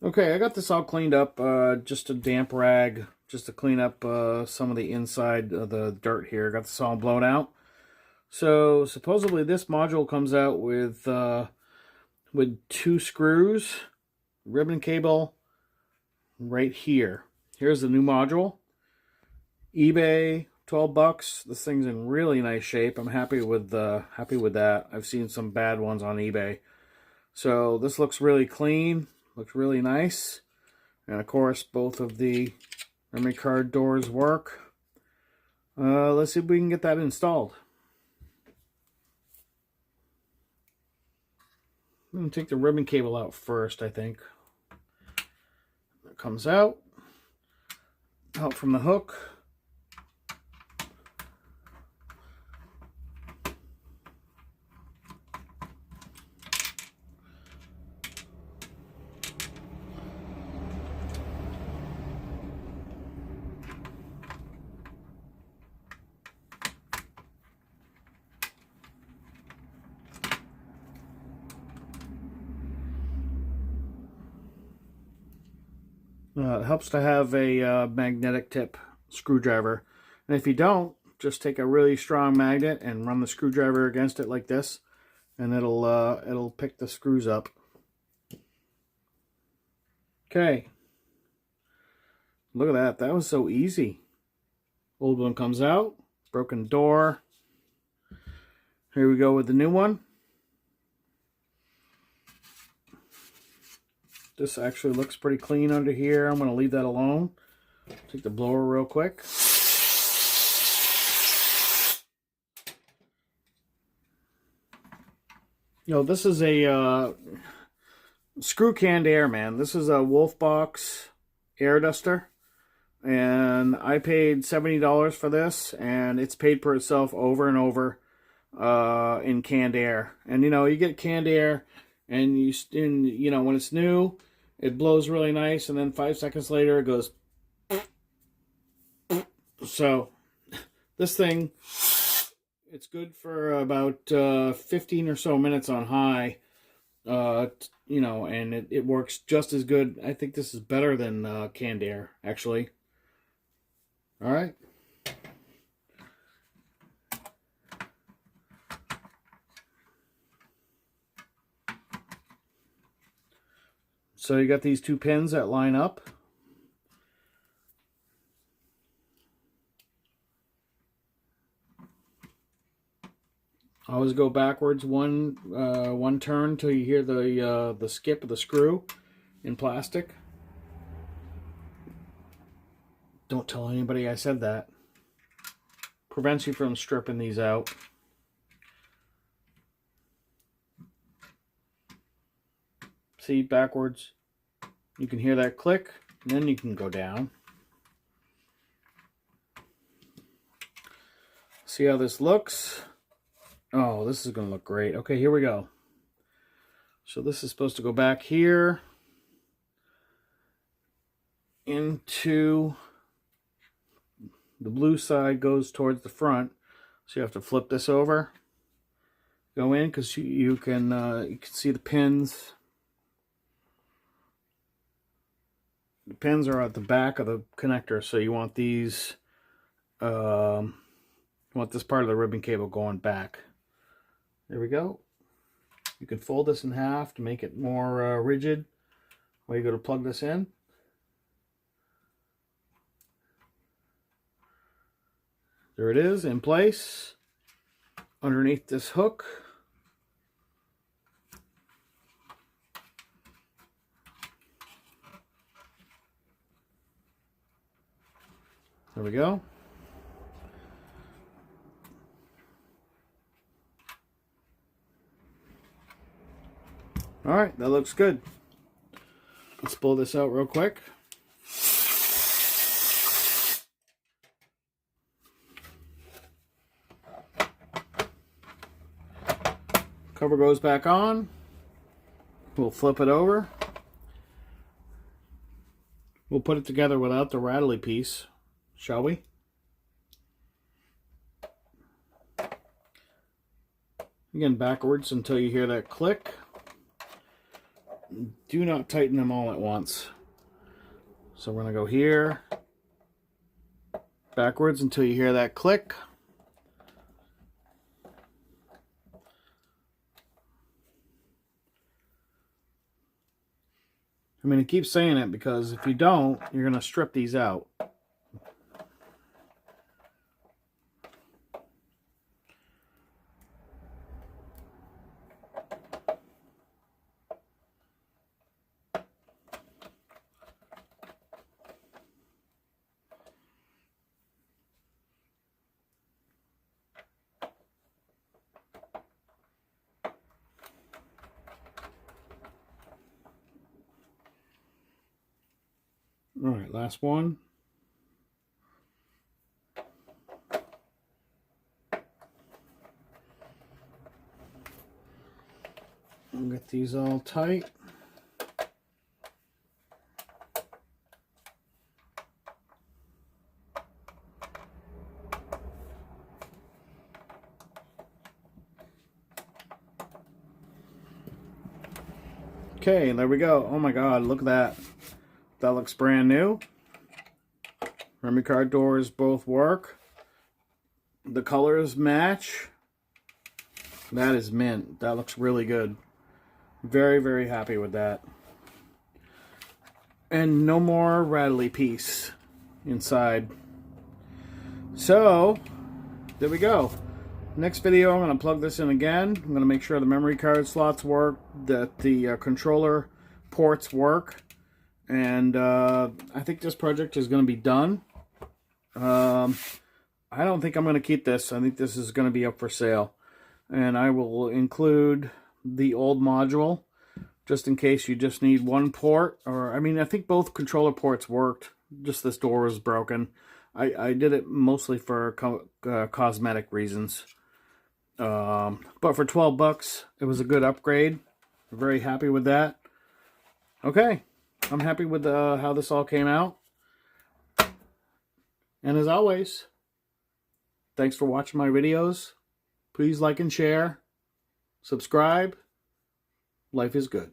Okay, I got this all cleaned up. Just a damp rag, just to clean up some of the inside of the dirt here. Got this all blown out. So supposedly this module comes out with two screws, ribbon cable right here. Here's the new module. eBay, 12 bucks. This thing's in really nice shape. I'm happy with that. I've seen some bad ones on eBay. So this looks really clean, looks really nice. And of course, both of the memory card doors work. Let's see if we can get that installed. I'm going to take the ribbon cable out first, I think. It comes out from the hook. It helps to have a magnetic tip screwdriver. And if you don't, just take a really strong magnet and run the screwdriver against it like this, and it'll pick the screws up. Okay. Look at that. That was so easy. Old one comes out. Broken door. Here we go with the new one. This actually looks pretty clean under here. I'm going to leave that alone. Take the blower real quick. You know, this is a screw canned air, man. This is a Wolfbox air duster. And I paid $70 for this, and it's paid for itself over and over in canned air. And you know, you get canned air, and you know, when it's new, it blows really nice, and then 5 seconds later it goes. So this thing, it's good for about 15 or so minutes on high. You know, and it works just as good. I think this is better than canned air, actually. All right. So you got these two pins that line up. Always go backwards one turn till you hear the skip of the screw in plastic. Don't tell anybody I said that. Prevents you from stripping these out. See, backwards. You can hear that click, and then you can go down. See how this looks? Oh, this is going to look great. Okay, here we go. So this is supposed to go back here into the blue side, goes towards the front. So you have to flip this over, go in, because you can see the pins. The pins are at the back of the connector, so you want these. You want this part of the ribbon cable going back. There we go. You can fold this in half to make it more rigid. While you go to plug this in. There it is, in place, underneath this hook. There we go. All right, that looks good. Let's pull this out real quick. Cover goes back on. We'll flip it over. We'll put it together without the rattly piece, shall we? Again, backwards until you hear that click. do not tighten them all at once. So we're going to go here, backwards until you hear that click. I mean, it keeps saying it because if you don't, you're going to strip these out. All right, last one. I'll get these all tight. Okay, there we go. Oh my God, look at that. That looks brand new. Memory card doors both work. The colors match. That is mint. That looks really good. Very, very happy with that. And no more rattly piece inside. So, there we go. Next video, I'm going to plug this in again. I'm going to make sure the memory card slots work, that the controller ports work. And I think this project is going to be done. I don't think I'm going to keep this. I think this is going to be up for sale. And I will include the old module just in case you just need one port. Or, I mean, I think both controller ports worked. Just this door was broken. I did it mostly for cosmetic reasons. But for 12 bucks, it was a good upgrade. I'm very happy with that. Okay. I'm happy with how this all came out. And as always, thanks for watching my videos. Please like and share. Subscribe. Life is good.